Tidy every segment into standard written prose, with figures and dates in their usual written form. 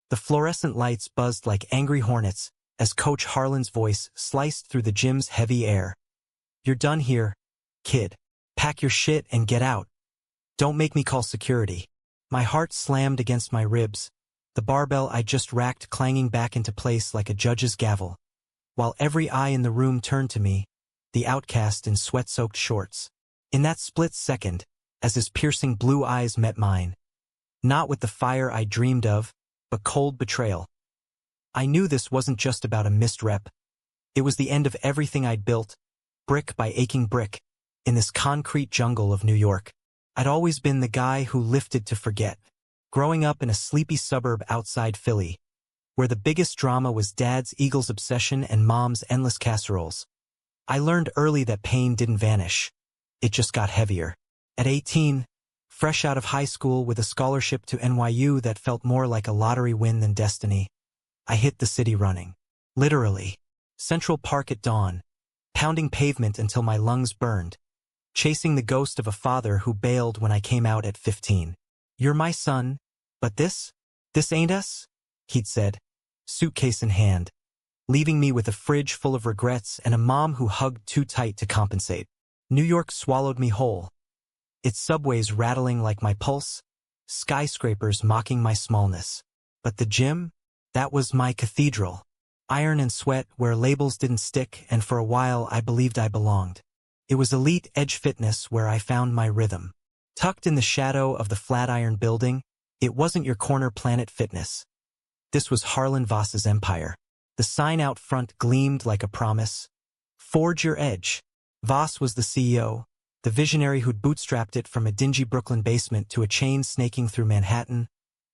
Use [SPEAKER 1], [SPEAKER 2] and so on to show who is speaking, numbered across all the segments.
[SPEAKER 1] The fluorescent lights buzzed like angry hornets as Coach Harlan's voice sliced through the gym's heavy air. "You're done here, kid. Pack your shit and get out. Don't make me call security." My heart slammed against my ribs, the barbell I just racked clanging back into place like a judge's gavel, while every eye in the room turned to me, the outcast in sweat-soaked shorts. In that split second, as his piercing blue eyes met mine, not with the fire I dreamed of, but cold betrayal, I knew this wasn't just about a missed rep. It was the end of everything I'd built, brick by aching brick, in this concrete jungle of New York. I'd always been the guy who lifted to forget, growing up in a sleepy suburb outside Philly, where the biggest drama was Dad's Eagles obsession and Mom's endless casseroles. I learned early that pain didn't vanish. It just got heavier. At 18, fresh out of high school with a scholarship to NYU that felt more like a lottery win than destiny, I hit the city running. Literally. Central Park at dawn, pounding pavement until my lungs burned, chasing the ghost of a father who bailed when I came out at 15. "You're my son, but this ain't us," he'd said, suitcase in hand, leaving me with a fridge full of regrets and a mom who hugged too tight to compensate. New York swallowed me whole, its subways rattling like my pulse, skyscrapers mocking my smallness. But the gym? That was my cathedral. Iron and sweat where labels didn't stick, and for a while I believed I belonged. It was elite edge fitness where I found my rhythm. Tucked in the shadow of the Flatiron building, it wasn't your corner Planet Fitness. This was Harlan Voss's empire. The sign out front gleamed like a promise. Forge your edge. Voss was the CEO, the visionary who'd bootstrapped it from a dingy Brooklyn basement to a chain snaking through Manhattan,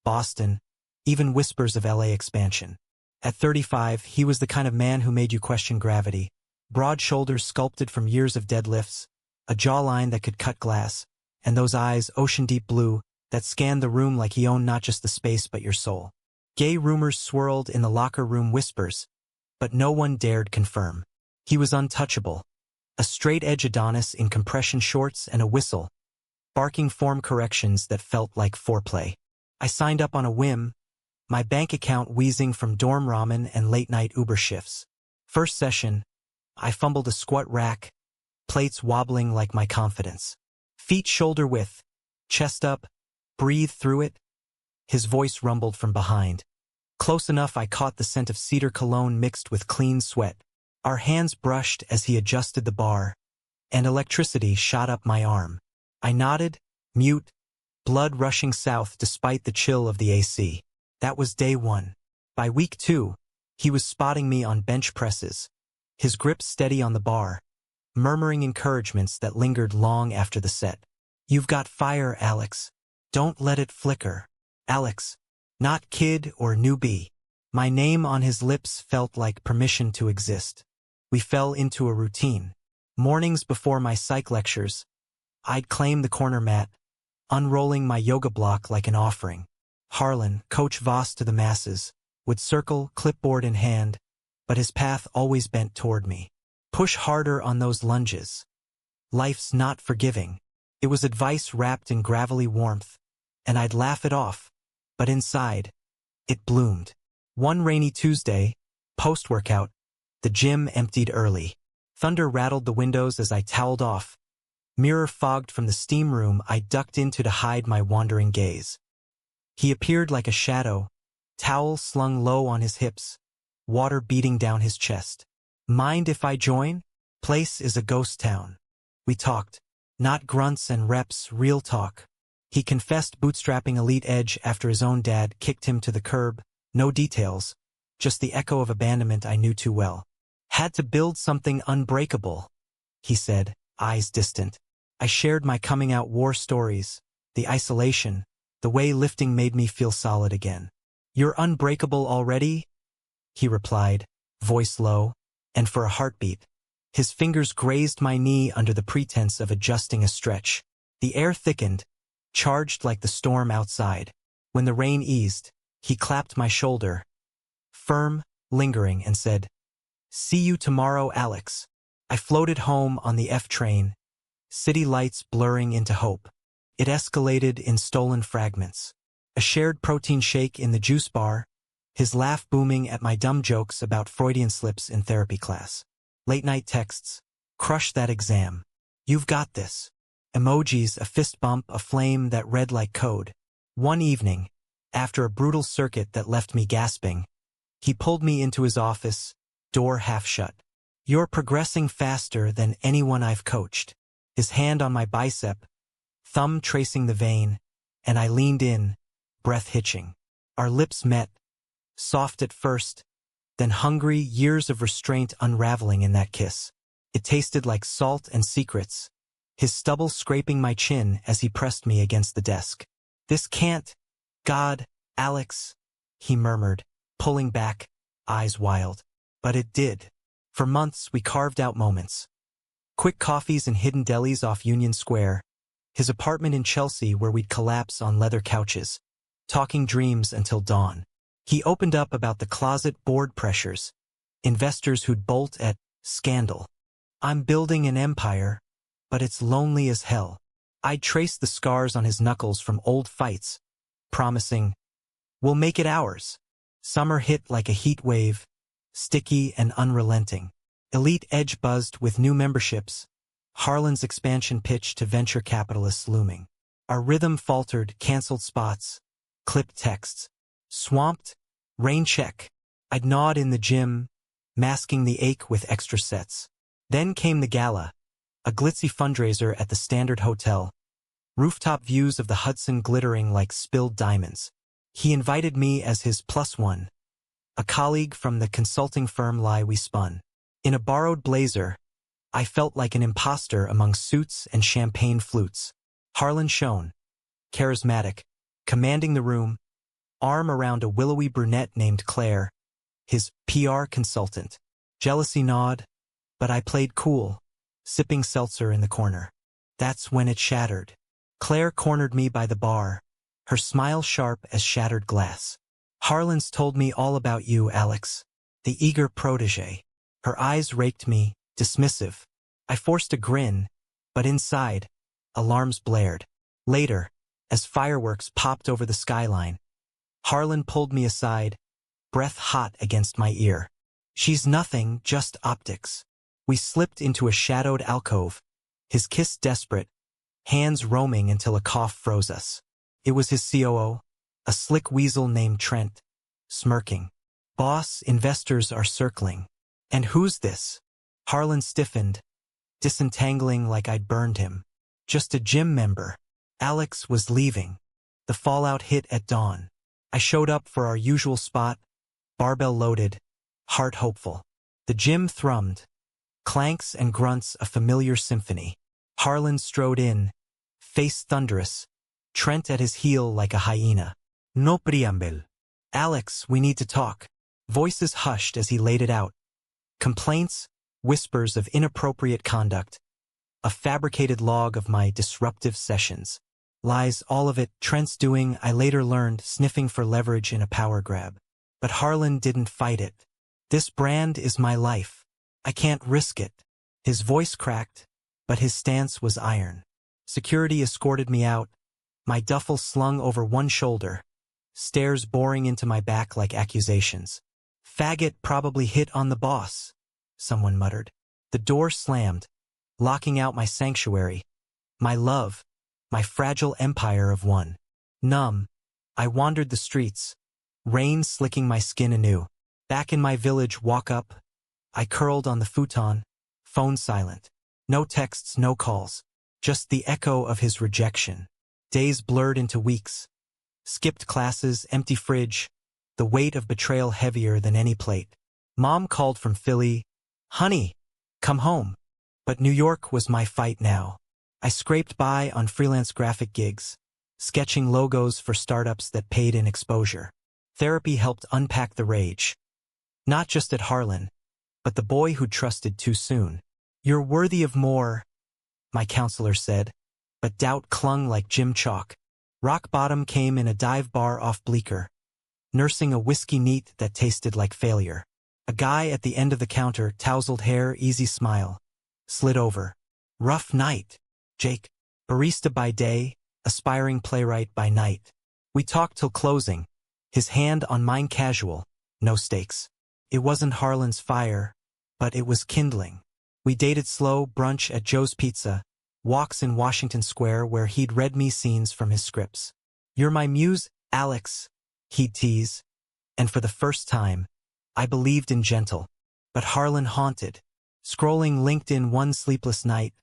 [SPEAKER 1] Boston, even whispers of LA expansion. At 35, he was the kind of man who made you question gravity. Broad shoulders sculpted from years of deadlifts, a jawline that could cut glass, and those eyes, ocean-deep blue, that scanned the room like he owned not just the space but your soul. Gay rumors swirled in the locker room whispers, but no one dared confirm. He was untouchable. A straight-edge Adonis in compression shorts and a whistle, barking form corrections that felt like foreplay. I signed up on a whim, my bank account wheezing from dorm ramen and late-night Uber shifts. First session, I fumbled a squat rack, plates wobbling like my confidence. Feet shoulder width, chest up, breathe through it. His voice rumbled from behind. Close enough I caught the scent of cedar cologne mixed with clean sweat. Our hands brushed as he adjusted the bar, and electricity shot up my arm. I nodded, mute, blood rushing south despite the chill of the AC. That was day one. By week 2, he was spotting me on bench presses, his grip steady on the bar, murmuring encouragements that lingered long after the set. "You've got fire, Alex. Don't let it flicker." Alex, not kid or newbie. My name on his lips felt like permission to exist. We fell into a routine. Mornings before my psych lectures, I'd claim the corner mat, unrolling my yoga block like an offering. Harlan, Coach Voss to the masses, would circle, clipboard in hand, but his path always bent toward me. Push harder on those lunges. Life's not forgiving. It was advice wrapped in gravelly warmth, and I'd laugh it off, but inside, it bloomed. One rainy Tuesday, post-workout, the gym emptied early. Thunder rattled the windows as I toweled off. Mirror fogged from the steam room I ducked into to hide my wandering gaze. He appeared like a shadow, towel slung low on his hips, water beating down his chest. "Mind if I join? Place is a ghost town." We talked. Not grunts and reps, real talk. He confessed bootstrapping elite edge after his own dad kicked him to the curb. No details, just the echo of abandonment I knew too well. "Had to build something unbreakable," he said, eyes distant. I shared my coming-out war stories, the isolation, the way lifting made me feel solid again. "You're unbreakable already?" he replied, voice low, and for a heartbeat. His fingers grazed my knee under the pretense of adjusting a stretch. The air thickened, charged like the storm outside. When the rain eased, he clapped my shoulder, firm, lingering, and said, "See you tomorrow, Alex." I floated home on the F train, city lights blurring into hope. It escalated in stolen fragments. A shared protein shake in the juice bar, his laugh booming at my dumb jokes about Freudian slips in therapy class. Late-night texts. Crush that exam. You've got this. Emojis, a fist bump, a flame that read like code. One evening, after a brutal circuit that left me gasping, he pulled me into his office, door half shut. You're progressing faster than anyone I've coached. His hand on my bicep, thumb tracing the vein, and I leaned in, breath hitching. Our lips met, soft at first, then hungry, years of restraint unraveling in that kiss. It tasted like salt and secrets, his stubble scraping my chin as he pressed me against the desk. This can't, God, Alex, he murmured, pulling back, eyes wild. But it did. For months we carved out moments. Quick coffees in hidden delis off Union Square, his apartment in Chelsea where we'd collapse on leather couches, talking dreams until dawn. He opened up about the closet board pressures, investors who'd bolt at scandal. I'm building an empire, but it's lonely as hell. I'd traced the scars on his knuckles from old fights, promising, we'll make it ours. Summer hit like a heat wave, sticky and unrelenting. Elite Edge buzzed with new memberships, Harlan's expansion pitch to venture capitalists looming. Our rhythm faltered, canceled spots, clipped texts. Swamped, rain check. I'd nod in the gym, masking the ache with extra sets. Then came the gala, a glitzy fundraiser at the Standard Hotel, rooftop views of the Hudson glittering like spilled diamonds. He invited me as his +1, a colleague from the consulting firm we spun. In a borrowed blazer, I felt like an imposter among suits and champagne flutes. Harlan shone, charismatic, commanding the room, arm around a willowy brunette named Claire, his PR consultant. Jealousy gnawed, but I played cool, sipping seltzer in the corner. That's when it shattered. Claire cornered me by the bar, her smile sharp as shattered glass. Harlan's told me all about you, Alex, the eager protege. Her eyes raked me, dismissive. I forced a grin, but inside, alarms blared. Later, as fireworks popped over the skyline, Harlan pulled me aside, breath hot against my ear. She's nothing, just optics. We slipped into a shadowed alcove, his kiss desperate, hands roaming until a cough froze us. It was his COO, a slick weasel named Trent, smirking. Boss, investors are circling. And who's this? Harlan stiffened, disentangling like I'd burned him. Just a gym member. Alex was leaving. The fallout hit at dawn. I showed up for our usual spot, barbell loaded, heart hopeful. The gym thrummed, clanks and grunts a familiar symphony. Harlan strode in, face thunderous, Trent at his heel like a hyena. No preamble. Alex, we need to talk. Voices hushed as he laid it out. Complaints, whispers of inappropriate conduct, a fabricated log of my disruptive sessions. Lies, all of it, Trent's doing, I later learned, sniffing for leverage in a power grab. But Harlan didn't fight it. This brand is my life. I can't risk it. His voice cracked, but his stance was iron. Security escorted me out, my duffel slung over one shoulder, stares boring into my back like accusations. Faggot probably hit on the boss, someone muttered. The door slammed, locking out my sanctuary, my love, my fragile empire of one. Numb, I wandered the streets, rain slicking my skin anew. Back in my village walk-up, I curled on the futon, phone silent. No texts, no calls, just the echo of his rejection. Days blurred into weeks. Skipped classes, empty fridge, the weight of betrayal heavier than any plate. Mom called from Philly, "Honey, come home." But New York was my fight now. I scraped by on freelance graphic gigs, sketching logos for startups that paid in exposure. Therapy helped unpack the rage. Not just at Harlan, but the boy who trusted too soon. You're worthy of more, my counselor said, but doubt clung like gym chalk. Rock bottom came in a dive bar off Bleecker, nursing a whiskey neat that tasted like failure. A guy at the end of the counter, tousled hair, easy smile, slid over. Rough night, Jake. Barista by day, aspiring playwright by night. We talked till closing, his hand on mine casual, no stakes. It wasn't Harlan's fire, but it was kindling. We dated slow, brunch at Joe's Pizza, walks in Washington Square where he'd read me scenes from his scripts. "You're my muse, Alex," he'd tease. And for the first time, I believed in gentle. But Harlan haunted. Scrolling LinkedIn one sleepless night,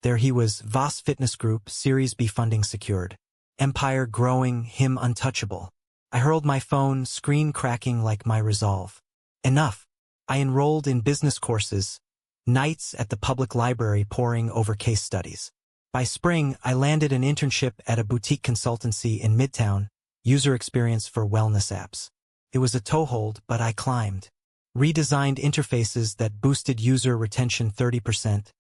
[SPEAKER 1] there he was, Voss Fitness Group, Series B funding secured. Empire growing, him untouchable. I hurled my phone, screen cracking like my resolve. Enough. I enrolled in business courses, nights at the public library poring over case studies. By spring, I landed an internship at a boutique consultancy in Midtown, user experience for wellness apps. It was a toehold, but I climbed. Redesigned interfaces that boosted user retention 30%,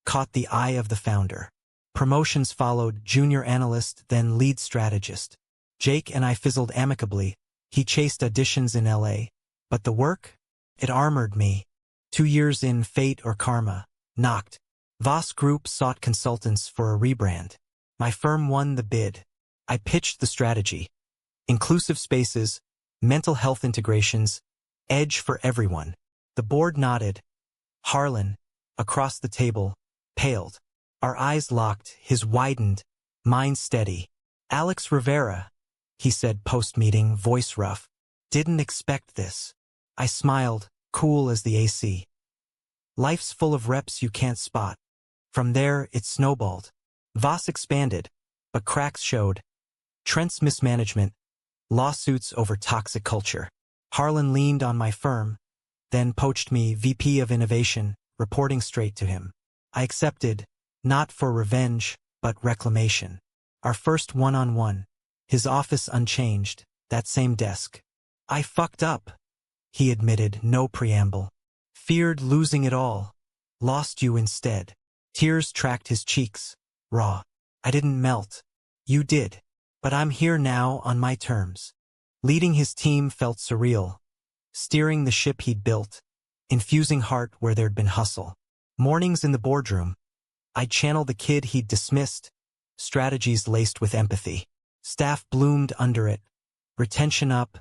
[SPEAKER 1] caught the eye of the founder. Promotions followed, junior analyst, then lead strategist. Jake and I fizzled amicably. He chased auditions in LA. But the work? It armored me. 2 years in, fate or karma, knocked. Voss Group sought consultants for a rebrand. My firm won the bid. I pitched the strategy. Inclusive spaces, mental health integrations, edge for everyone. The board nodded. Harlan, across the table, paled. Our eyes locked, his widened, mine steady. "Alex Rivera," he said post-meeting, voice rough. "Didn't expect this." I smiled, cool as the AC. Life's full of reps you can't spot. From there, it snowballed. Voss expanded, but cracks showed. Trent's mismanagement, lawsuits over toxic culture. Harlan leaned on my firm, then poached me VP of Innovation, reporting straight to him. I accepted, not for revenge, but reclamation. Our first one-on-one. His office unchanged, that same desk. "I fucked up," he admitted, no preamble. "Feared losing it all. Lost you instead." Tears tracked his cheeks, raw. I didn't melt. You did. But I'm here now on my terms. Leading his team felt surreal. Steering the ship he'd built. Infusing heart where there'd been hustle. Mornings in the boardroom. I'd channel the kid he'd dismissed. Strategies laced with empathy. Staff bloomed under it. Retention up.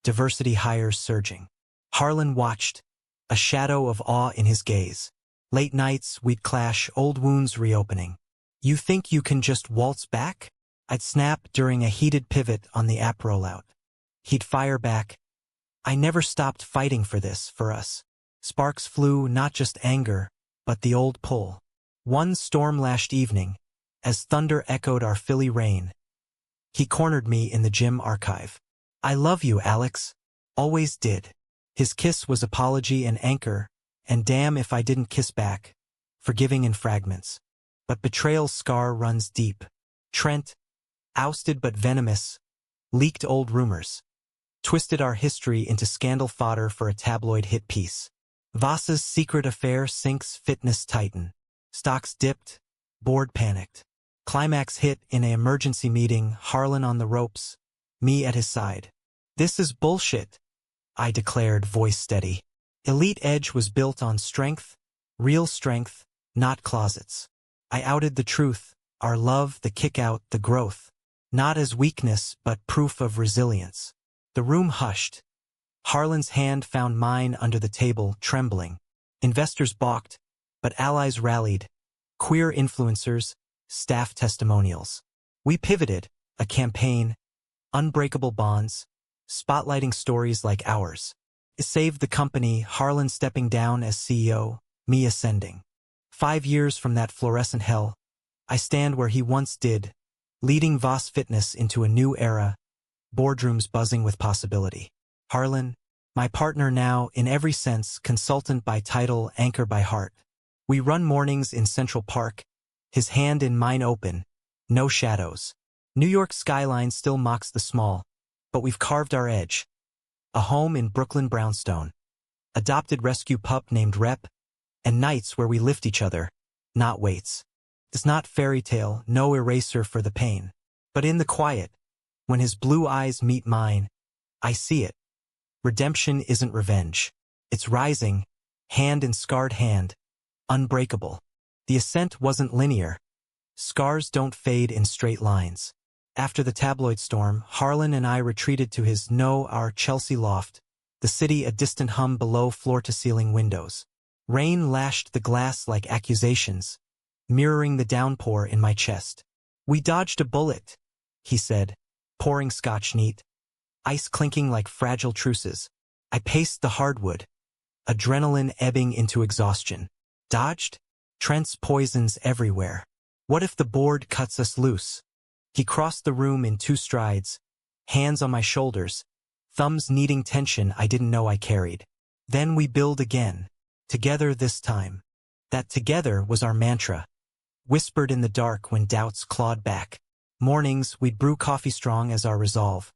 [SPEAKER 1] Diversity hires surging. Harlan watched, a shadow of awe in his gaze. Late nights, we'd clash, old wounds reopening. "You think you can just waltz back?" I'd snap during a heated pivot on the app rollout. He'd fire back. "I never stopped fighting for this, for us." Sparks flew, not just anger, but the old pull. One storm-lashed evening, as thunder echoed our Philly rain, he cornered me in the gym archive. "I love you, Alex. Always did." His kiss was apology and anchor, and damn if I didn't kiss back, forgiving in fragments. But betrayal's scar runs deep. Trent, ousted but venomous, leaked old rumors. Twisted our history into scandal fodder for a tabloid hit piece. Voss's secret affair sinks fitness titan. Stocks dipped, board panicked. Climax hit in an emergency meeting, Harlan on the ropes, me at his side. "This is bullshit," I declared, voice steady. Elite Edge was built on strength, real strength, not closets. I outed the truth, our love, the kick-out, the growth. Not as weakness, but proof of resilience. The room hushed. Harlan's hand found mine under the table, trembling. Investors balked, but allies rallied. Queer influencers, staff testimonials. We pivoted, a campaign, unbreakable bonds, spotlighting stories like ours. It saved the company, Harlan stepping down as CEO, me ascending. 5 years from that fluorescent hell, I stand where he once did, leading Voss Fitness into a new era, boardrooms buzzing with possibility. Harlan, my partner now, in every sense, consultant by title, anchor by heart. We run mornings in Central Park, his hand in mine open, no shadows. New York skyline still mocks the small, but we've carved our edge. A home in Brooklyn brownstone. Adopted rescue pup named Rep, and nights where we lift each other, not weights. It's not fairy tale, no eraser for the pain. But in the quiet, when his blue eyes meet mine, I see it. Redemption isn't revenge. It's rising, hand in scarred hand, unbreakable. The ascent wasn't linear. Scars don't fade in straight lines. After the tabloid storm, Harlan and I retreated to our Chelsea loft, the city a distant hum below floor-to-ceiling windows. Rain lashed the glass like accusations, mirroring the downpour in my chest. "We dodged a bullet," he said, pouring scotch neat, ice clinking like fragile truces. I paced the hardwood, adrenaline ebbing into exhaustion. Dodged? Trent's poisons everywhere. What if the board cuts us loose? He crossed the room in 2 strides, hands on my shoulders, thumbs kneading tension I didn't know I carried. Then we build again. Together this time. That together was our mantra, whispered in the dark when doubts clawed back. Mornings, we'd brew coffee strong as our resolve.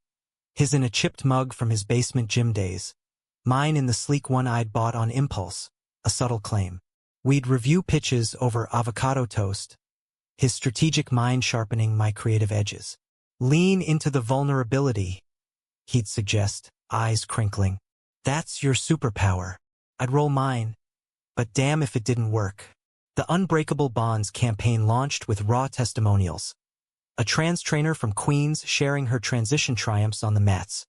[SPEAKER 1] His in a chipped mug from his basement gym days. Mine in the sleek one I'd bought on impulse, a subtle claim. We'd review pitches over avocado toast, his strategic mind sharpening my creative edges. "Lean into the vulnerability," he'd suggest, eyes crinkling. "That's your superpower." I'd roll mine, but damn if it didn't work. The Unbreakable Bonds campaign launched with raw testimonials. A trans trainer from Queens sharing her transition triumphs on the mats.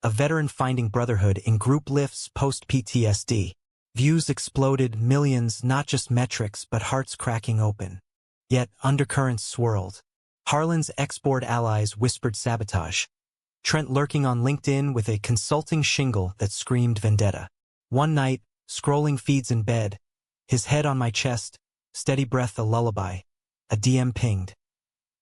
[SPEAKER 1] A veteran finding brotherhood in group lifts post-PTSD. Views exploded, millions, not just metrics, but hearts cracking open. Yet undercurrents swirled. Harlan's ex-board allies whispered sabotage. Trent lurking on LinkedIn with a consulting shingle that screamed vendetta. One night, scrolling feeds in bed, his head on my chest, steady breath a lullaby. A DM pinged.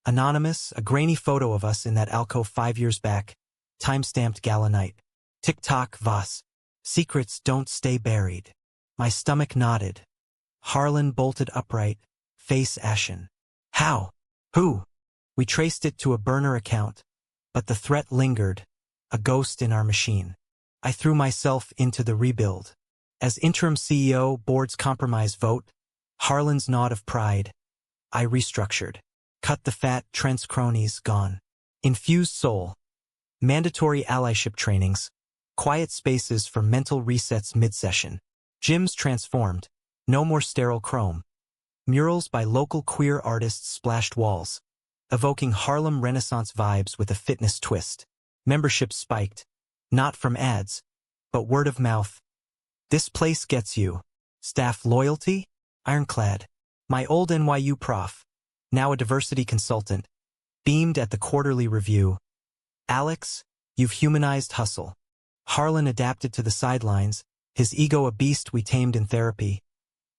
[SPEAKER 1] Anonymous, a grainy photo of us in that alcove 5 years back. Time-stamped gala night. Tick-tock, Voss. Secrets don't stay buried. My stomach knotted. Harlan bolted upright, face ashen. How? Who? We traced it to a burner account, but the threat lingered, a ghost in our machine. I threw myself into the rebuild. As interim CEO, board's compromise vote, Harlan's nod of pride, I restructured. Cut the fat, Trent's cronies, gone. Infused soul. Mandatory allyship trainings. Quiet spaces for mental resets mid-session. Gyms transformed. No more sterile chrome. Murals by local queer artists splashed walls, evoking Harlem Renaissance vibes with a fitness twist. Membership spiked. Not from ads, but word of mouth. This place gets you. Staff loyalty? Ironclad. My old NYU prof, now a diversity consultant, beamed at the quarterly review. Alex, you've humanized hustle. Harlan adapted to the sidelines, his ego a beast we tamed in therapy.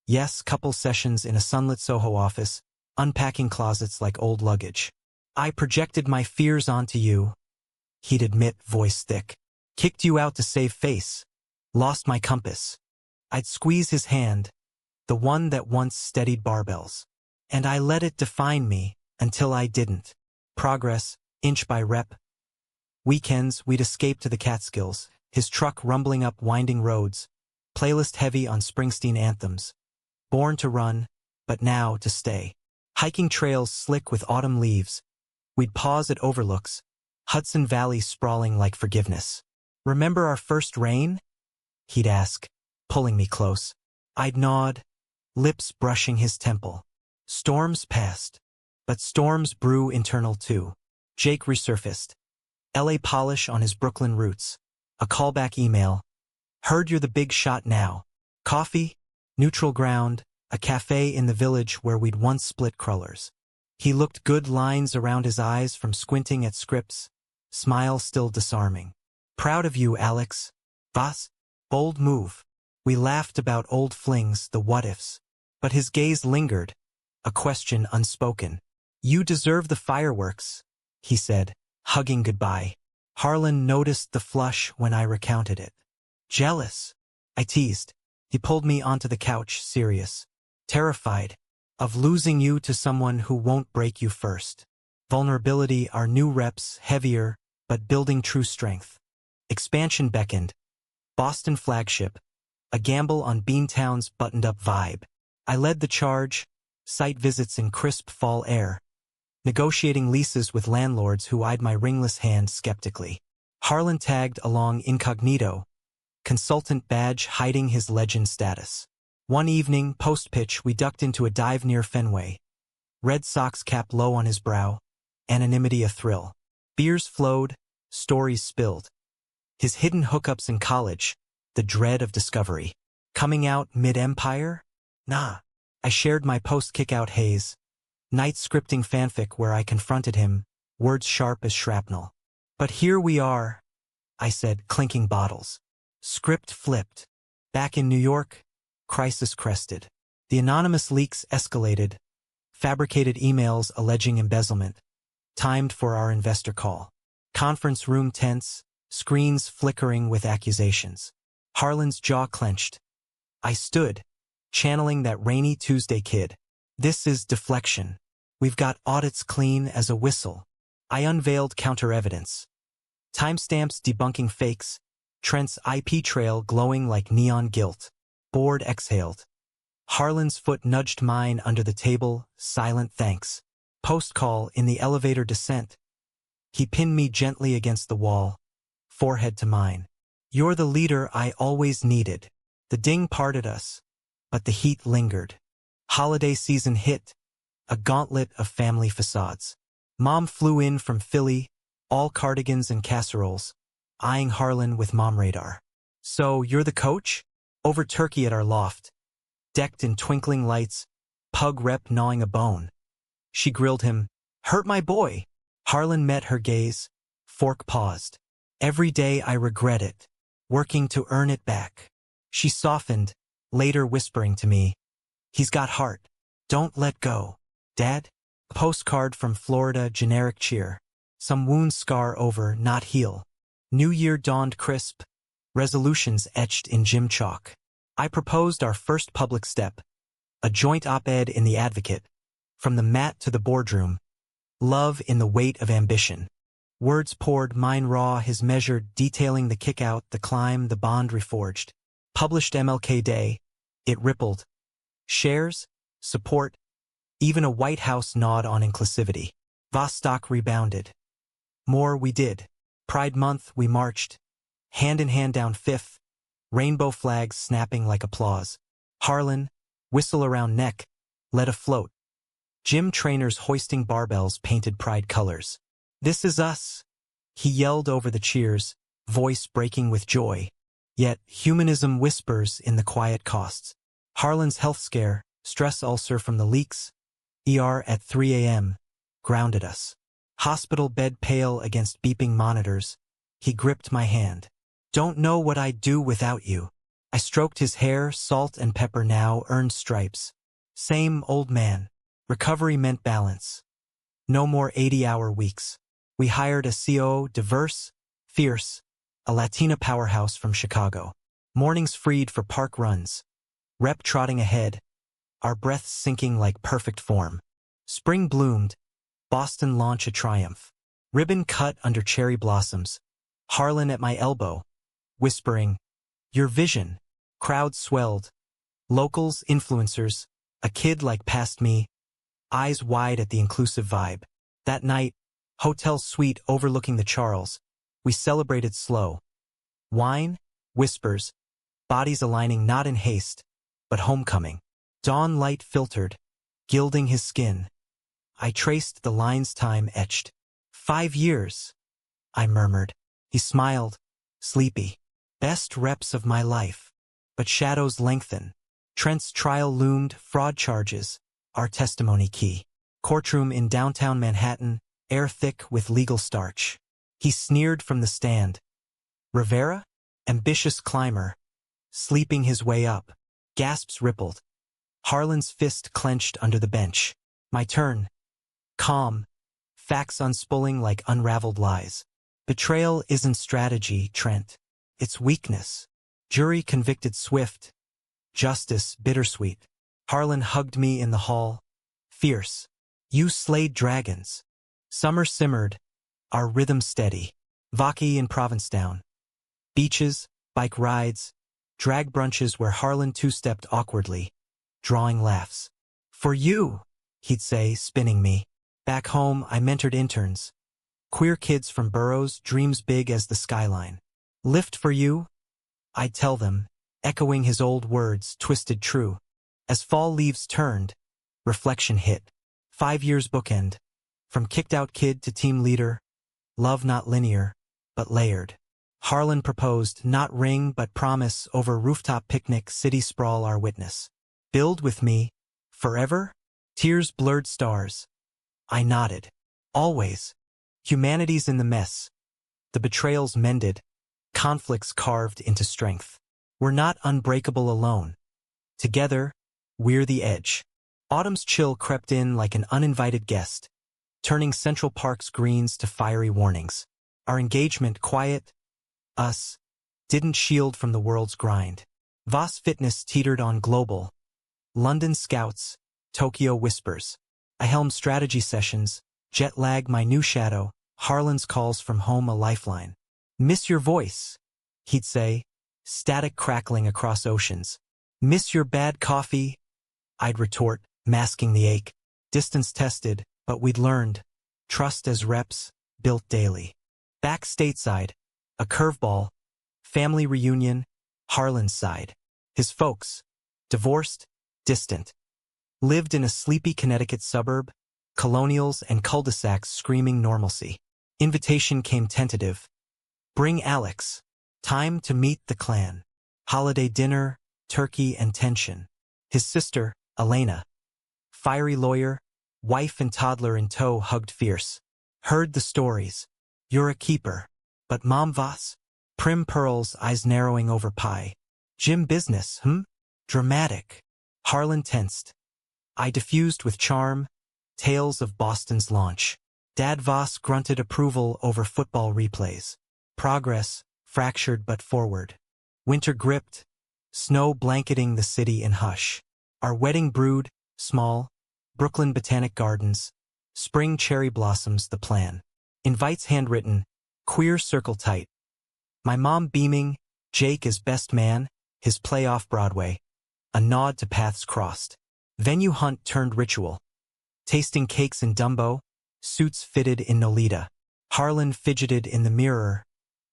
[SPEAKER 1] Yes, couple sessions in a sunlit Soho office, unpacking closets like old luggage. I projected my fears onto you, he'd admit, voice thick. Kicked you out to save face. Lost my compass. I'd squeeze his hand, the one that once steadied barbells. And I let it define me, until I didn't. Progress, inch by rep. Weekends, we'd escape to the Catskills, his truck rumbling up winding roads, playlist heavy on Springsteen anthems. Born to run, but now to stay. Hiking trails slick with autumn leaves. We'd pause at overlooks, Hudson Valley sprawling like forgiveness. Remember our first rain? He'd ask, pulling me close. I'd nod, lips brushing his temple. Storms passed, but storms brew internal too. Jake resurfaced. LA polish on his Brooklyn roots. A callback email. Heard you're the big shot now. Coffee? Neutral ground, a cafe in the village where we'd once split crullers. He looked good, lines around his eyes from squinting at scripts, smile still disarming. Proud of you, Alex. Boss? Bold move. We laughed about old flings, the what-ifs. But his gaze lingered, a question unspoken. You deserve the fireworks, he said, hugging goodbye. Harlan noticed the flush when I recounted it. Jealous, I teased. He pulled me onto the couch, serious. Terrified of losing you to someone who won't break you first. Vulnerability, our new reps, heavier, but building true strength. Expansion beckoned. Boston flagship, a gamble on Beantown's buttoned-up vibe. I led the charge, site visits in crisp fall air, negotiating leases with landlords who eyed my ringless hand skeptically. Harlan tagged along incognito, consultant badge hiding his legend status. One evening, post-pitch, we ducked into a dive near Fenway. Red Sox cap low on his brow, anonymity a thrill. Beers flowed, stories spilled. His hidden hookups in college, the dread of discovery. Coming out mid-empire? Nah. I shared my post-kick-out haze. Night scripting fanfic where I confronted him, words sharp as shrapnel. But here we are, I said, clinking bottles. Script flipped. Back in New York, crisis crested. The anonymous leaks escalated. Fabricated emails alleging embezzlement. Timed for our investor call. Conference room tense, screens flickering with accusations. Harlan's jaw clenched. I stood, channeling that rainy Tuesday kid. This is deflection. We've got audits clean as a whistle. I unveiled counter-evidence. Timestamps debunking fakes, Trent's IP trail glowing like neon gilt. Board exhaled. Harlan's foot nudged mine under the table, silent thanks. Post-call in the elevator descent. He pinned me gently against the wall, forehead to mine. You're the leader I always needed. The ding parted us, but the heat lingered. Holiday season hit, a gauntlet of family facades. Mom flew in from Philly, all cardigans and casseroles, eyeing Harlan with mom radar. So, you're the coach? Over turkey at our loft. Decked in twinkling lights, pug rep gnawing a bone. She grilled him. Hurt my boy. Harlan met her gaze. Fork paused. Every day I regret it. Working to earn it back. She softened, later whispering to me. He's got heart. Don't let go. Dad? Postcard from Florida, generic cheer. Some wounds scar over, not heal. New Year dawned crisp. Resolutions etched in gym chalk. I proposed our first public step. A joint op-ed in the Advocate. From the mat to the boardroom. Love in the weight of ambition. Words poured, mine raw, his measured, detailing the kick-out, the climb, the bond reforged. Published MLK Day. It rippled. Shares? Support? Even a White House nod on inclusivity. Vostok rebounded. More we did. Pride Month we marched. Hand in hand down Fifth. Rainbow flags snapping like applause. Harlan, whistle around neck, led afloat. Gym trainers hoisting barbells painted pride colors. This is us. He yelled over the cheers, voice breaking with joy. Yet humanism whispers in the quiet costs. Harlan's health scare, stress ulcer from the leaks, ER at 3 a.m., grounded us. Hospital bed pale against beeping monitors. He gripped my hand. Don't know what I'd do without you. I stroked his hair, salt and pepper now earned stripes. Same old man. Recovery meant balance. No more 80-hour weeks. We hired a COO, diverse, fierce, a Latina powerhouse from Chicago. Mornings freed for park runs. Rep trotting ahead, our breaths sinking like perfect form. Spring bloomed, Boston launch a triumph. Ribbon cut under cherry blossoms. Harlan at my elbow, whispering, your vision. Crowd swelled. Locals, influencers, a kid like past me, eyes wide at the inclusive vibe. That night, hotel suite overlooking the Charles, we celebrated slow. Wine, whispers, bodies aligning not in haste, but homecoming. Dawn light filtered, gilding his skin. I traced the lines time etched. 5 years, I murmured. He smiled, sleepy. Best reps of my life. But shadows lengthen. Trent's trial loomed, fraud charges, our testimony key. Courtroom in downtown Manhattan, air thick with legal starch. He sneered from the stand. Rivera? Ambitious climber. Sleeping his way up. Gasps rippled. Harlan's fist clenched under the bench. My turn. Calm. Facts unspooling like unraveled lies. Betrayal isn't strategy, Trent. It's weakness. Jury convicted swift. Justice bittersweet. Harlan hugged me in the hall. Fierce. You slayed dragons. Summer simmered. Our rhythm steady. Vaki in Provincetown. Beaches, bike rides, drag brunches where Harlan two-stepped awkwardly, drawing laughs. For you, he'd say, spinning me. Back home, I mentored interns. Queer kids from boroughs, dreams big as the skyline. Lift for you? I'd tell them, echoing his old words, twisted true. As fall leaves turned, reflection hit. 5 years bookend. From kicked-out kid to team leader. Love not linear, but layered. Harlan proposed, not ring but promise, over rooftop picnic, city sprawl our witness. Build with me, forever? Tears blurred stars. I nodded. Always. Humanity's in the mess. The betrayals mended, conflicts carved into strength. We're not unbreakable alone. Together, we're the edge. Autumn's chill crept in like an uninvited guest, turning Central Park's greens to fiery warnings. Our engagement, quiet, us, didn't shield from the world's grind. Voss Fitness teetered on global. London scouts, Tokyo whispers. I helmed strategy sessions, jet lag my new shadow, Harlan's calls from home a lifeline. Miss your voice, he'd say, static crackling across oceans. Miss your bad coffee, I'd retort, masking the ache. Distance tested, but we'd learned. Trust as reps, built daily. Back stateside, a curveball, family reunion, Harlan's side. His folks, divorced, distant. Lived in a sleepy Connecticut suburb, colonials and cul-de-sacs screaming normalcy. Invitation came tentative. Bring Alex. Time to meet the clan. Holiday dinner, turkey and tension. His sister, Elena. Fiery lawyer, wife and toddler in tow hugged fierce. Heard the stories. You're a keeper. But Mom Voss? Prim pearls, eyes narrowing over pie. Gym business, Dramatic. Harlan tensed. I diffused with charm. Tales of Boston's launch. Dad Voss grunted approval over football replays. Progress, fractured but forward. Winter gripped, snow blanketing the city in hush. Our wedding brewed, small, Brooklyn Botanic Gardens. Spring cherry blossoms the plan. Invites handwritten, queer circle tight. My mom beaming, Jake as best man, his play off Broadway. A nod to paths crossed. Venue hunt turned ritual. Tasting cakes in Dumbo, suits fitted in Nolita. Harlan fidgeted in the mirror.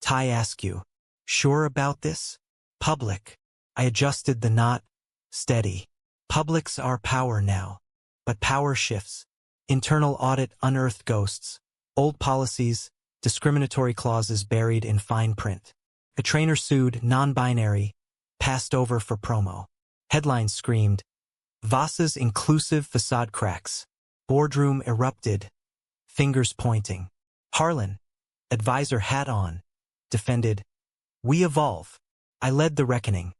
[SPEAKER 1] Ty askew. Sure about this? Public. I adjusted the knot. Steady. Public's our power now. But power shifts. Internal audit unearthed ghosts. Old policies, discriminatory clauses buried in fine print. A trainer sued, non-binary, passed over for promo. Headlines screamed. Voss's inclusive facade cracks. Boardroom erupted. Fingers pointing. Harlan, advisor hat on, defended. We evolve. I led the reckoning.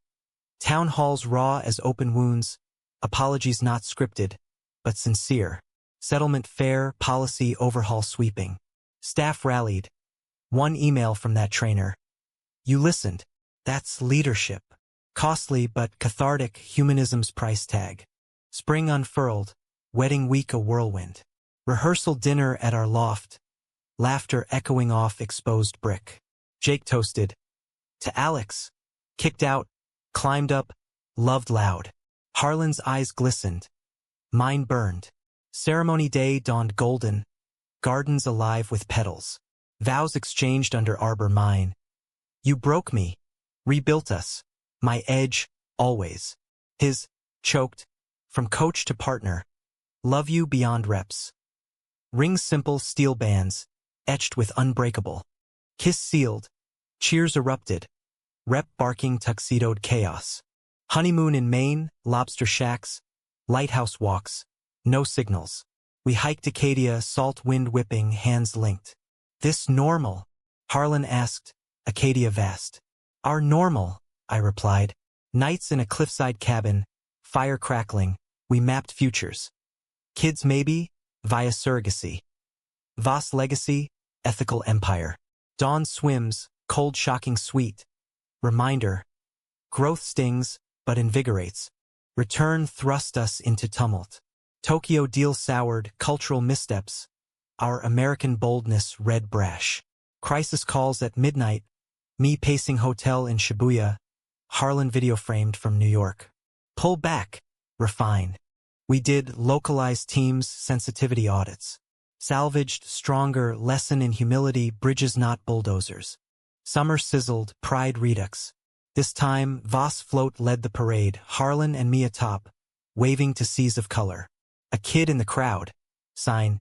[SPEAKER 1] Town halls raw as open wounds. Apologies not scripted, but sincere. Settlement fair, policy overhaul sweeping. Staff rallied. One email from that trainer. You listened. That's leadership. Costly but cathartic, humanism's price tag. Spring unfurled. Wedding week a whirlwind. Rehearsal dinner at our loft. Laughter echoing off exposed brick. Jake toasted. To Alex. Kicked out. Climbed up. Loved loud. Harlan's eyes glistened. Mine burned. Ceremony day dawned golden. Gardens alive with petals. Vows exchanged under arbor mine. You broke me. Rebuilt us. My edge, always. His, choked. From coach to partner. Love you beyond reps. Ring simple steel bands, etched with unbreakable. Kiss sealed. Cheers erupted. Rep barking tuxedoed chaos. Honeymoon in Maine, lobster shacks, lighthouse walks. No signals. We hiked Acadia, salt wind whipping, hands linked. This normal? Harlan asked, Acadia vast. Our normal, I replied. Nights in a cliffside cabin, fire crackling, we mapped futures. Kids maybe, via surrogacy. Voss legacy, ethical empire. Dawn swims, cold shocking sweet. Reminder. Growth stings, but invigorates. Return thrust us into tumult. Tokyo deal soured, cultural missteps. Our American boldness red brash. Crisis calls at midnight. Me pacing hotel in Shibuya. Harlan video framed from New York. Pull back. Refine. We did localized teams sensitivity audits. Salvaged stronger lesson in humility bridges not bulldozers. Summer sizzled, pride redux. This time, Voss float led the parade, Harlan and me atop, waving to seas of color. A kid in the crowd. Sign.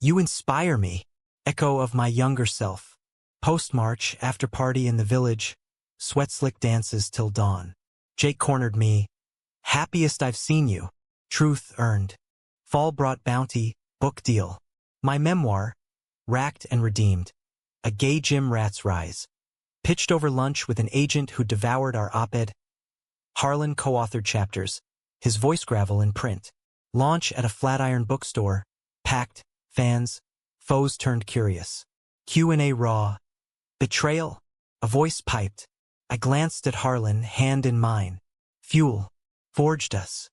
[SPEAKER 1] You inspire me. Echo of my younger self. Post-march, after-party in the village, sweat-slick dances till dawn. Jake cornered me. Happiest I've seen you. Truth earned. Fall brought bounty, book deal. My memoir, racked and redeemed. A gay gym rat's rise. Pitched over lunch with an agent who devoured our op-ed. Harlan co-authored chapters. His voice gravel in print. Launch at a Flatiron bookstore. Packed. Fans. Foes turned curious. Q&A raw. Betrayal. A voice piped. I glanced at Harlan, hand in mine. Fuel. Forged us.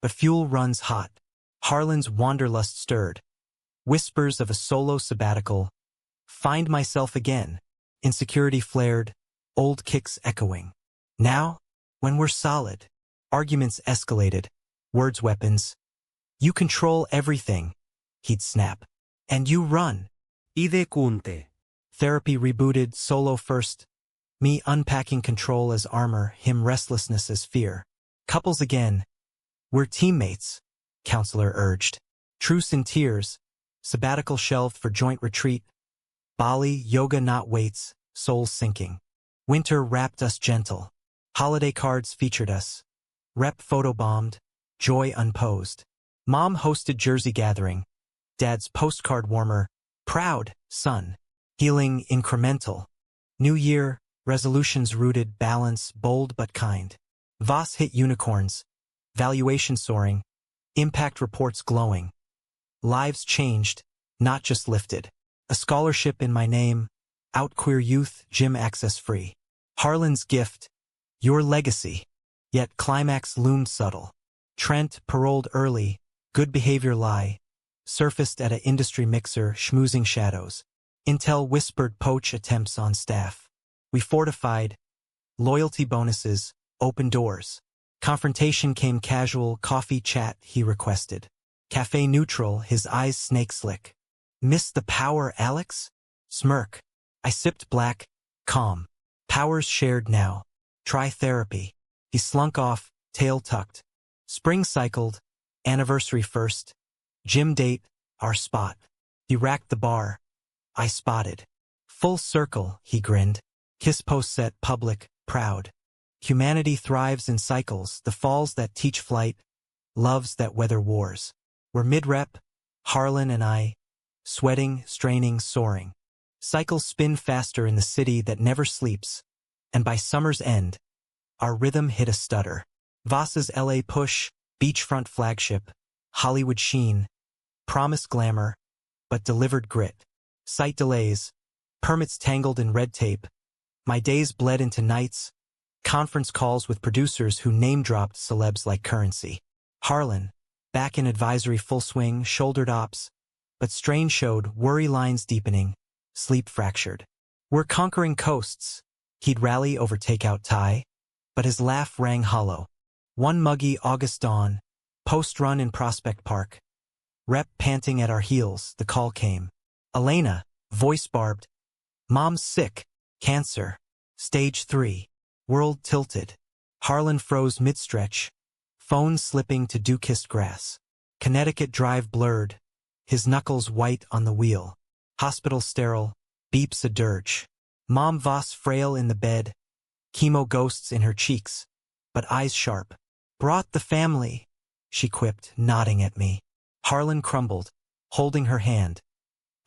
[SPEAKER 1] But fuel runs hot. Harlan's wanderlust stirred. Whispers of a solo sabbatical. Find myself again. Insecurity flared. Old kicks echoing. Now, when we're solid. Arguments escalated. Words weapons. You control everything. He'd snap. And you run.
[SPEAKER 2] Ide kunte.
[SPEAKER 1] Therapy rebooted, solo first. Me unpacking control as armor, him restlessness as fear. Couples again. We're teammates, counselor urged. Truce in tears. Sabbatical shelved for joint retreat. Bali, yoga not weights, souls sinking. Winter wrapped us gentle. Holiday cards featured us. Rep photobombed. Joy unposed. Mom hosted Jersey gathering. Dad's postcard warmer. Proud, son. Healing incremental. New year, resolutions rooted, balance, bold but kind. Voss hit unicorns. Valuation soaring. Impact reports glowing. Lives changed, not just lifted. A scholarship in my name. Out queer youth, gym access free. Harlan's gift. Your legacy. Yet climax loomed subtle. Trent, paroled early. Good behavior lie. Surfaced at an industry mixer, schmoozing shadows. Intel whispered poach attempts on staff. We fortified. Loyalty bonuses, open doors. Confrontation came casual, coffee chat he requested. Cafe neutral, his eyes snake slick. Miss the power, Alex? Smirk. I sipped black, calm. Powers shared now. Try therapy. He slunk off, tail tucked. Spring cycled. Anniversary first. Gym date, our spot. He racked the bar. I spotted. Full circle, he grinned. Kiss post set, public, proud. Humanity thrives in cycles, the falls that teach flight, loves that weather wars. We're mid-rep, Harlan and I, sweating, straining, soaring. Cycles spin faster in the city that never sleeps, and by summer's end, our rhythm hit a stutter. Voss's LA push, beachfront flagship, Hollywood sheen, promised glamour, but delivered grit. Site delays, permits tangled in red tape. My days bled into nights, conference calls with producers who name-dropped celebs like currency. Harlan, back in advisory full swing, shouldered ops, but strain showed, worry lines deepening, sleep fractured. We're conquering coasts. He'd rally over takeout Thai, but his laugh rang hollow. One muggy August dawn, post-run in Prospect Park. Rep panting at our heels, the call came. Elena, voice barbed. Mom's sick. Cancer. Stage 3. World tilted. Harlan froze mid-stretch. Phone slipping to dew-kissed grass. Connecticut drive blurred. His knuckles white on the wheel. Hospital sterile. Beeps a dirge. Mom Voss frail in the bed. Chemo ghosts in her cheeks. But eyes sharp. Brought the family, she quipped, nodding at me. Harlan crumbled, holding her hand.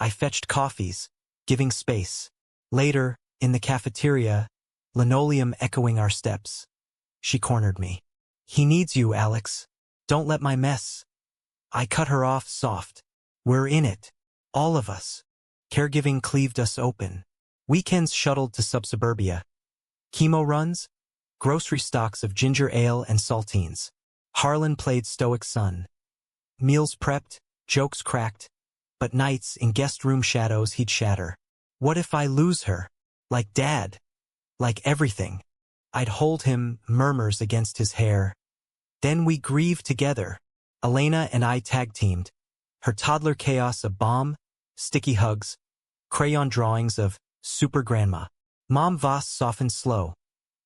[SPEAKER 1] I fetched coffees, giving space. Later, in the cafeteria, linoleum echoing our steps. She cornered me. He needs you, Alex. Don't let my mess. I cut her off soft. We're in it. All of us. Caregiving cleaved us open. Weekends shuttled to subsuburbia. Chemo runs? Grocery stocks of ginger ale and saltines. Harlan played stoic son. Meals prepped, jokes cracked. But nights in guest room shadows he'd shatter. What if I lose her? Like Dad. Like everything. I'd hold him, murmurs against his hair. Then we grieve together. Elena and I tag-teamed. Her toddler chaos a bomb, sticky hugs, crayon drawings of super grandma. Mom Voss softened slow.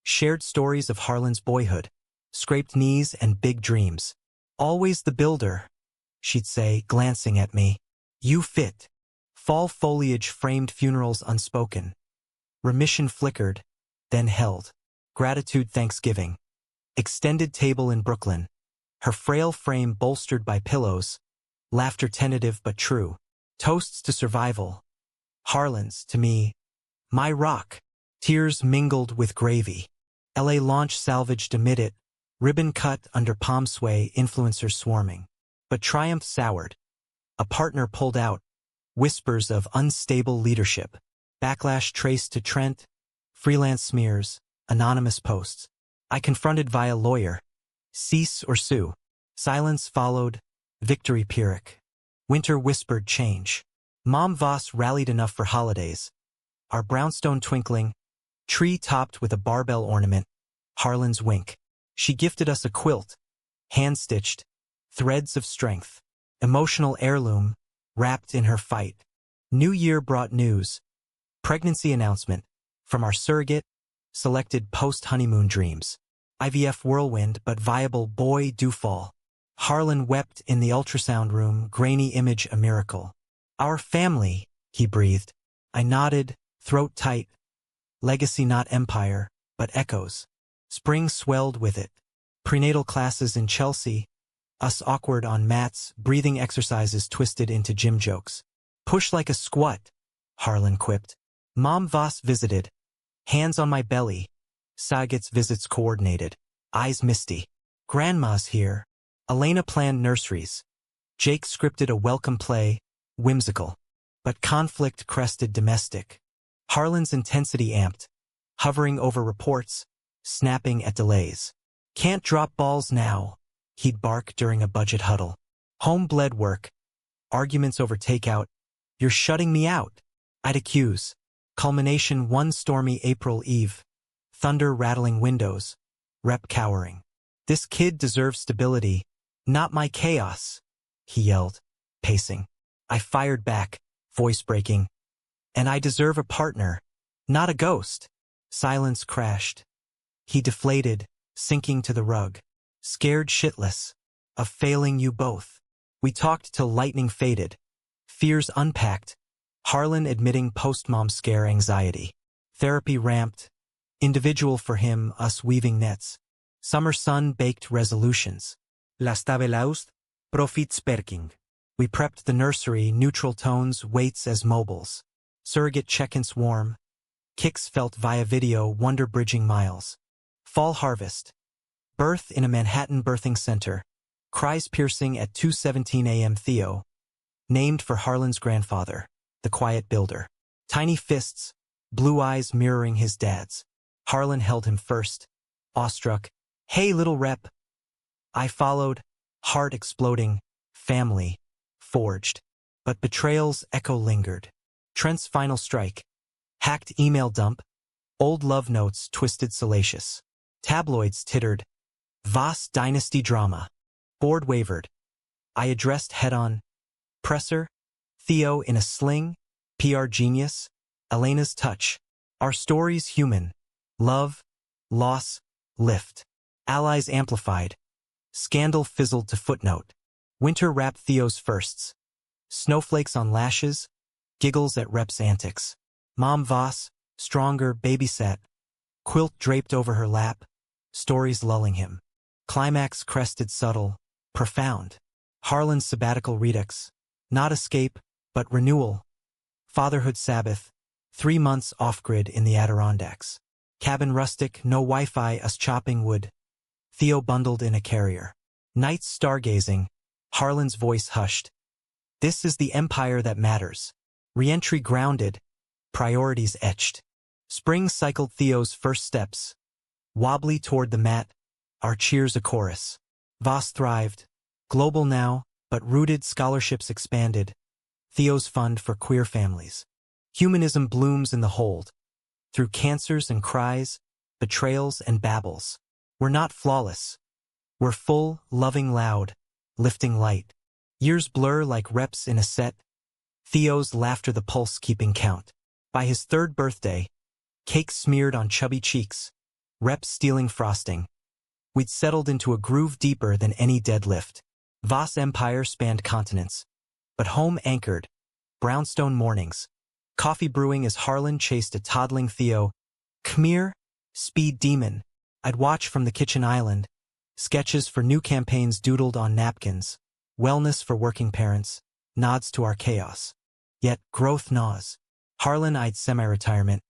[SPEAKER 1] Shared stories of Harlan's boyhood. Scraped knees and big dreams. Always the builder, she'd say, glancing at me. You fit. Fall foliage framed funerals unspoken. Remission flickered, then held. Gratitude Thanksgiving. Extended table in Brooklyn. Her frail frame bolstered by pillows. Laughter tentative but true. Toasts to survival. Harlan's, to me. My rock. Tears mingled with gravy. LA launch salvaged amid it. Ribbon cut under palm sway, influencers swarming. But triumph soured. A partner pulled out. Whispers of unstable leadership. Backlash traced to Trent. Freelance smears. Anonymous posts. I confronted via lawyer. Cease or sue. Silence followed. Victory Pyrrhic. Winter whispered change. Mom Voss rallied enough for holidays. Our brownstone twinkling. Tree topped with a barbell ornament. Harlan's wink. She gifted us a quilt. Hand-stitched. Threads of strength. Emotional heirloom. Wrapped in her fight. New Year brought news. Pregnancy announcement. From our surrogate. Selected post-honeymoon dreams. IVF whirlwind but viable boy do fall. Harlan wept in the ultrasound room, grainy image a miracle. Our family, he breathed. I nodded, throat tight. Legacy not empire, but echoes. Spring swelled with it. Prenatal classes in Chelsea. Us awkward on mats, breathing exercises twisted into gym jokes. Push like a squat, Harlan quipped. Mom Voss visited. Hands on my belly. Saget's visits coordinated. Eyes misty. Grandma's here. Elena planned nurseries. Jake scripted a welcome play, whimsical. But conflict crested domestic. Harlan's intensity amped. Hovering over reports. Snapping at delays. Can't drop balls now, he'd bark during a budget huddle. Home bled work. Arguments over takeout. You're shutting me out. I'd accuse. Culmination one stormy April eve. Thunder rattling windows. Rep cowering. This kid deserves stability. Not my chaos, he yelled, pacing. I fired back, voice breaking. And I deserve a partner, not a ghost. Silence crashed. He deflated, sinking to the rug. Scared shitless. Of failing you both. We talked till lightning faded. Fears unpacked. Harlan admitting post-mom scare anxiety. Therapy ramped. Individual for him, us weaving nets. Summer sun baked resolutions. Las tabelaust, profits perking. We prepped the nursery, neutral tones, weights as mobiles. Surrogate check-ins warm. Kicks felt via video, wonder bridging miles. Fall harvest. Birth in a Manhattan birthing center. Cries piercing at 2:17 a.m. Theo. Named for Harlan's grandfather, the quiet builder. Tiny fists, blue eyes mirroring his dad's. Harlan held him first. Awestruck. Hey, little rep. I followed, heart exploding, family, forged. But betrayal's echo lingered. Trent's final strike. Hacked email dump. Old love notes twisted salacious. Tabloids tittered. Voss dynasty drama. Board wavered. I addressed head-on. Presser. Theo in a sling. PR genius. Elena's touch. Our stories human. Love. Loss. Lift. Allies amplified. Scandal fizzled to footnote. Winter wrapped Theo's firsts. Snowflakes on lashes. Giggles at rep's antics. Mom Voss, stronger, babysat. Quilt draped over her lap. Stories lulling him. Climax crested subtle, profound. Harlan's sabbatical redux. Not escape, but renewal. Fatherhood Sabbath. 3 months off-grid in the Adirondacks. Cabin rustic, no Wi-Fi, us chopping wood. Theo bundled in a carrier. Nights stargazing. Harlan's voice hushed. This is the empire that matters. Re-entry grounded. Priorities etched. Spring cycled Theo's first steps. Wobbly toward the mat. Our cheers a chorus. Voss thrived. Global now, but rooted scholarships expanded. Theo's fund for queer families. Humanism blooms in the hold. Through cancers and cries, betrayals and babbles. We're not flawless. We're full, loving loud, lifting light. Years blur like reps in a set. Theo's laughter the pulse keeping count. By his 3rd birthday, cake smeared on chubby cheeks, reps stealing frosting. We'd settled into a groove deeper than any deadlift. Voss empire spanned continents. But home anchored. Brownstone mornings. Coffee brewing as Harlan chased a toddling Theo. Khmer, speed demon. I'd watch from the kitchen island. Sketches for new campaigns doodled on napkins. Wellness for working parents. Nods to our chaos. Yet, growth gnaws. Harlan eyed semi-retirement.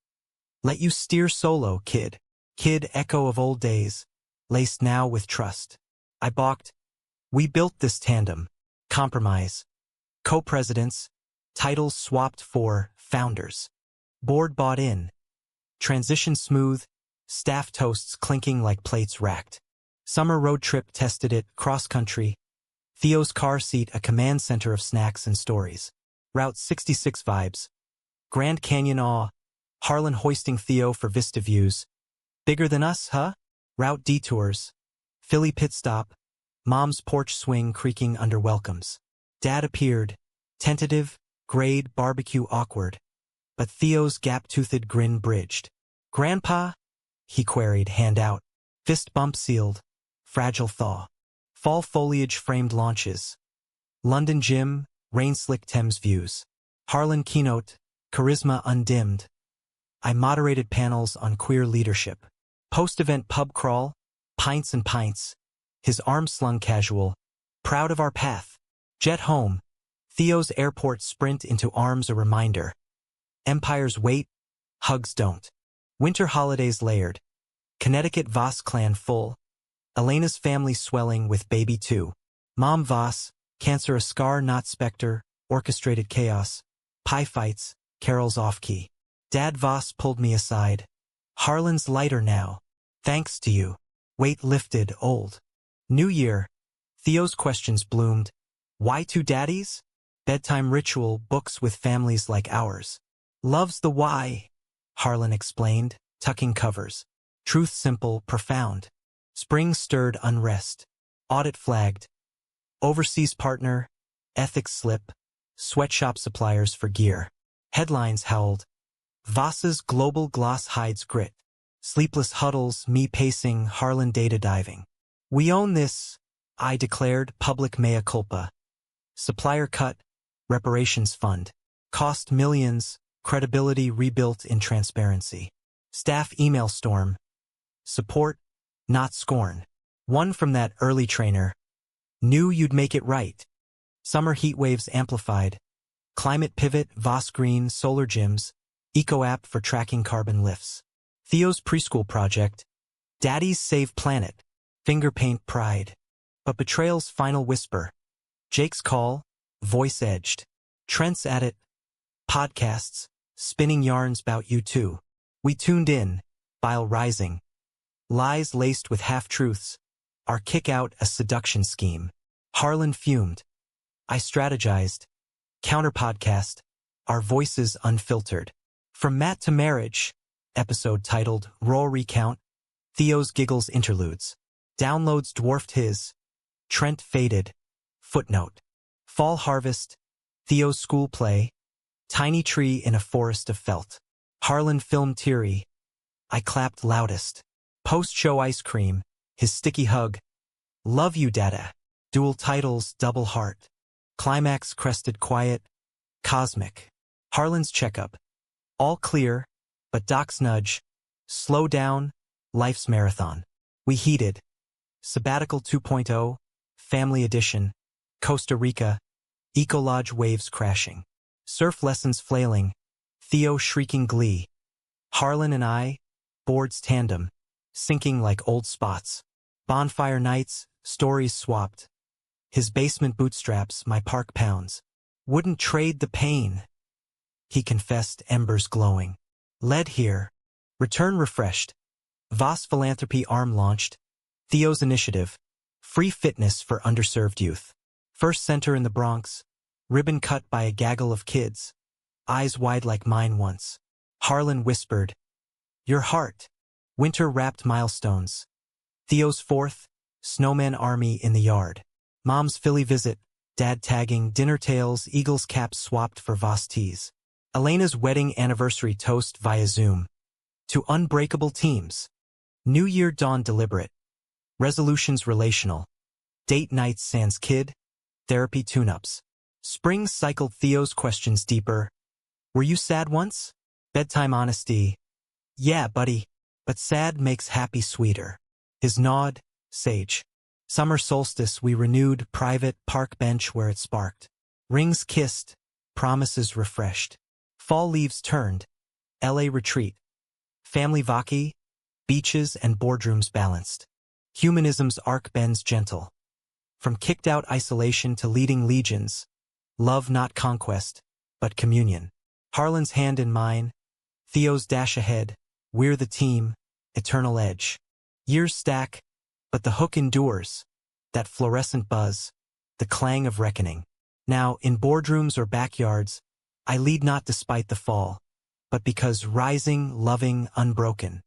[SPEAKER 1] Let you steer solo, kid. Kid, echo of old days. Laced now with trust. I balked. We built this tandem. Compromise. Co-presidents. Titles swapped for founders. Board bought in. Transition smooth. Staff toasts clinking like plates racked. Summer road trip tested it, cross-country. Theo's car seat a command center of snacks and stories. Route 66 vibes. Grand Canyon awe. Harlan hoisting Theo for vista views. Bigger than us, huh? Route detours. Philly pit stop. Mom's porch swing creaking under welcomes. Dad appeared. Tentative, grade, barbecue awkward. But Theo's gap-toothed grin bridged. Grandpa? He queried, hand out. Fist bump sealed. Fragile thaw. Fall foliage framed launches. London gym, rain-slick Thames views. Harlan keynote, charisma undimmed. I moderated panels on queer leadership. Post-event pub crawl, pints and pints. His arm slung casual. Proud of our path. Jet home. Theo's airport sprint into arms a reminder. Empires wait, hugs don't. Winter holidays layered. Connecticut Voss clan full. Elena's family swelling with baby 2. Mom Voss, cancer a scar not specter, orchestrated chaos. Pie fights, carols off-key. Dad Voss pulled me aside. Harlan's lighter now. Thanks to you. Weight lifted, old. New Year. Theo's questions bloomed. Why 2 daddies? Bedtime ritual, books with families like ours. Love's the why, Harlan explained, tucking covers. Truth simple, profound. Spring stirred unrest. Audit flagged. Overseas partner. Ethics slip. Sweatshop suppliers for gear. Headlines howled. Voss's global gloss hides grit. Sleepless huddles, me pacing, Harlan data diving. We own this, I declared, public mea culpa. Supplier cut. Reparations fund. Cost millions. Credibility rebuilt in transparency. Staff email storm. Support, not scorn. One from that early trainer. Knew you'd make it right. Summer heat waves amplified. Climate pivot, Voss Green, solar gyms. Eco app for tracking carbon lifts. Theo's preschool project. Daddies save planet. Finger paint pride. But betrayal's final whisper. Jake's call, voice edged. Trent's at it. Podcasts, spinning yarns about you too. We tuned in, bile rising. Lies laced with half-truths. Our kick-out a seduction scheme. Harlan fumed. I strategized. Counter-podcast. Our voices unfiltered. From Matt to Marriage. Episode titled Raw Recount. Theo's giggles interludes. Downloads dwarfed his. Trent faded. Footnote. Fall harvest. Theo's school play. Tiny tree in a forest of felt. Harlan filmed teary. I clapped loudest. Post-show ice cream. His sticky hug. Love you, Dada. Dual titles, double heart. Climax crested quiet. Cosmic. Harlan's checkup. All clear, but Doc's nudge. Slow down, life's marathon. We heated. Sabbatical 2.0, Family Edition. Costa Rica. Ecolodge waves crashing. Surf lessons flailing. Theo shrieking glee. Harlan and I, boards tandem. Sinking like old spots. Bonfire nights, stories swapped. His basement bootstraps, my park pounds. Wouldn't trade the pain. He confessed, embers glowing. Led here. Return refreshed. Voss Philanthropy arm launched. Theo's initiative. Free fitness for underserved youth. First center in the Bronx. Ribbon cut by a gaggle of kids. Eyes wide like mine once. Harlan whispered. Your heart. Winter wrapped milestones. Theo's 4th. Snowman army in the yard. Mom's Philly visit. Dad tagging, dinner tales, Eagles caps swapped for Voss tees. Elena's wedding anniversary toast via Zoom. To unbreakable teams. New Year dawn deliberate. Resolutions relational. Date nights sans kid. Therapy tune-ups. Spring cycled Theo's questions deeper. Were you sad once? Bedtime honesty. Yeah, buddy. But sad makes happy sweeter. His nod, sage. Summer solstice we renewed, private park bench where it sparked. Rings kissed, promises refreshed. Fall leaves turned, LA retreat. Family vaki, beaches and boardrooms balanced. Humanism's arc bends gentle. From kicked-out isolation to leading legions, love not conquest, but communion. Harlan's hand in mine, Theo's dash ahead, we're the team, eternal edge. Years stack, but the hook endures, that fluorescent buzz, the clang of reckoning. Now, in boardrooms or backyards, I lead not despite the fall, but because rising, loving, unbroken.